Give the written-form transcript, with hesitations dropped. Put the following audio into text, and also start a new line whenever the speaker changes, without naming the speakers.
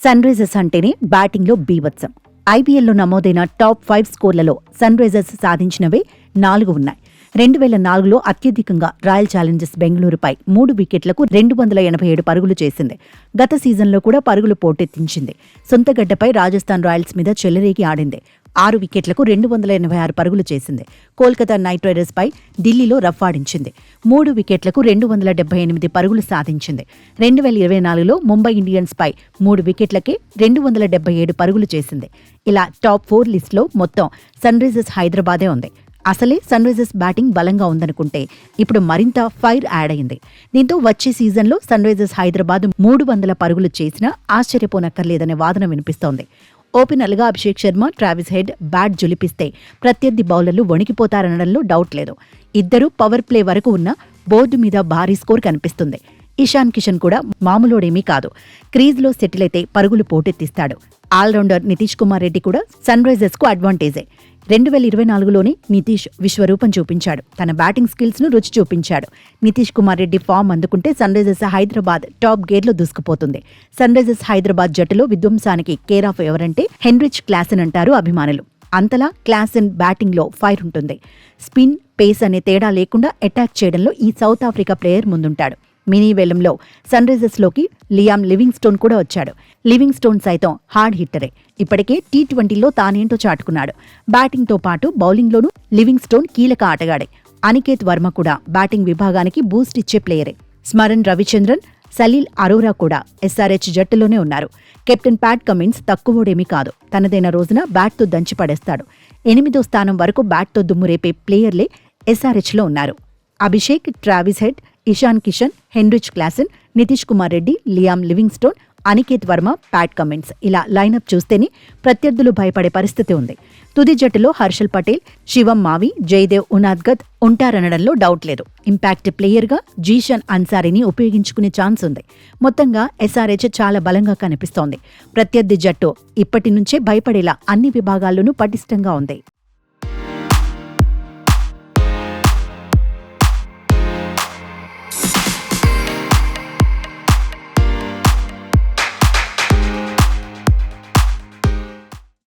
Sun Risers అంటేనే బ్యాటింగ్లో బీభత్సం. ఐపీఎల్లో నమోదైన టాప్ 5 స్కోర్లలో సన్ రైజర్స్ సాధించినవే 4 ఉన్నాయి. 2004లో అత్యధికంగా రాయల్ ఛాలెంజర్స్ బెంగళూరుపై 3 వికెట్లకు 287 పరుగులు చేసింది. గత సీజన్లో కూడా పరుగులు పోటెత్తించింది. సొంతగడ్డపై రాజస్థాన్ రాయల్స్ మీద చెలరేగి ఆడింది. 6 వికెట్లకు 286 పరుగులు చేసింది. కోల్కతా నైట్ రైడర్స్ పై ఢిల్లీలో రఫ్ఫాడించింది. 3 వికెట్లకు 278 పరుగులు సాధించింది. 2024లో ముంబై ఇండియన్స్ పై 3 వికెట్లకే 277 పరుగులు చేసింది. ఇలా టాప్ 4 లిస్టులో మొత్తం సన్ రైజర్స్ హైదరాబాదే ఉంది. అసలే సన్ రైజర్స్ బ్యాటింగ్ బలంగా ఉందనుకుంటే ఇప్పుడు మరింత ఫైర్ యాడ్ అయింది. దీంతో వచ్చే సీజన్లో సన్ రైజర్స్ హైదరాబాద్ 300 పరుగులు చేసినా ఆశ్చర్యపోనక్కర్లేదనే వాదన వినిపిస్తోంది. ఓపెనర్లుగా Abhishek Sharma, Travis Head bat జులిపిస్తే ప్రత్యర్థి బౌలర్లు వణికిపోతారనడంలో డౌట్ లేదు. ఇద్దరూ పవర్ ప్లే వరకు ఉన్న బోర్డు మీద భారీ స్కోర్ కనిపిస్తుంది. ఇషాన్ కిషన్ కూడా మామూలోడేమీ కాదు. క్రీజ్లో సెటిల్ అయితే పరుగులు పోటెత్తిస్తాడు. ఆల్రౌండర్ నితీష్ కుమార్ రెడ్డి కూడా సన్ రైజర్స్కు అడ్వాంటేజే. 2024లోనే నితీష్ విశ్వరూపం చూపించాడు. తన బ్యాటింగ్ స్కిల్స్ను రుచి చూపించాడు. నితీష్ కుమార్ రెడ్డి ఫామ్ అందుకుంటే సన్ రైజర్స్ హైదరాబాద్ టాప్ గేర్లో దూసుకుపోతుంది. సన్ రైజర్స్ హైదరాబాద్ జట్టులో విధ్వంసానికి కేర్ ఆఫ్ ఎవరంటే హెన్రిచ్ క్లాసెన్ అంటారు అభిమానులు. అంతలా క్లాసెన్ బ్యాటింగ్లో ఫైర్ ఉంటుంది. స్పిన్, పేస్ అనే తేడా లేకుండా అటాక్ చేయడంలో ఈ సౌత్ ఆఫ్రికా ప్లేయర్ ముందుంటాడు. మినీ వేలంలో సన్ రైజర్స్లోకి లియామ్ లివింగ్స్టోన్ కూడా వచ్చాడు. లివింగ్స్టోన్ సైతం హార్డ్ హిట్టరే. ఇప్పటికే టీ20లో తానేంటో చాటుకున్నాడు. బ్యాటింగ్తో పాటు బౌలింగ్లోనూ లివింగ్స్టోన్ కీలక ఆటగాడే. అనికేత్ వర్మ కూడా బ్యాటింగ్ విభాగానికి బూస్ట్ ఇచ్చే ప్లేయరే. స్మరణ్ రవిచంద్రన్, సలీల్ అరోరా కూడా ఎస్ఆర్హెచ్ జట్టులోనే ఉన్నారు. కెప్టెన్ ప్యాట్ కమిన్స్ తక్కువోడేమీ కాదు. తనదైన రోజున బ్యాట్తో దంచి పడేస్తాడు. 8వ స్థానం వరకు బ్యాట్తో దుమ్మురేపే ప్లేయర్లే ఎస్ఆర్హెచ్లో ఉన్నారు. Abhishek, Travis head, Ishan Kishan, Heinrich Klaasen, Nitish Kumar Reddy, Liam Livingstone, Aniket Varma, Pat Cummins ఇలా లైనప్ చూస్తేనే ప్రత్యర్థులు భయపడే పరిస్థితి ఉంది. తుది జట్టులో హర్షల్ పటేల్, శివం మావి, జయదేవ్ ఉనాద్గత్ ఉంటారనడంలో డౌట్ లేదు. ఇంపాక్ట్ ప్లేయర్గా జీషన్ అన్సారీని ఉపయోగించుకునే ఛాన్స్ ఉంది. మొత్తంగా ఎస్ఆర్హెచ్ చాలా బలంగా కనిపిస్తోంది. ప్రత్యర్థి జట్టు ఇప్పటి నుంచే భయపడేలా అన్ని విభాగాల్లోనూ పటిష్టంగా ఉంది.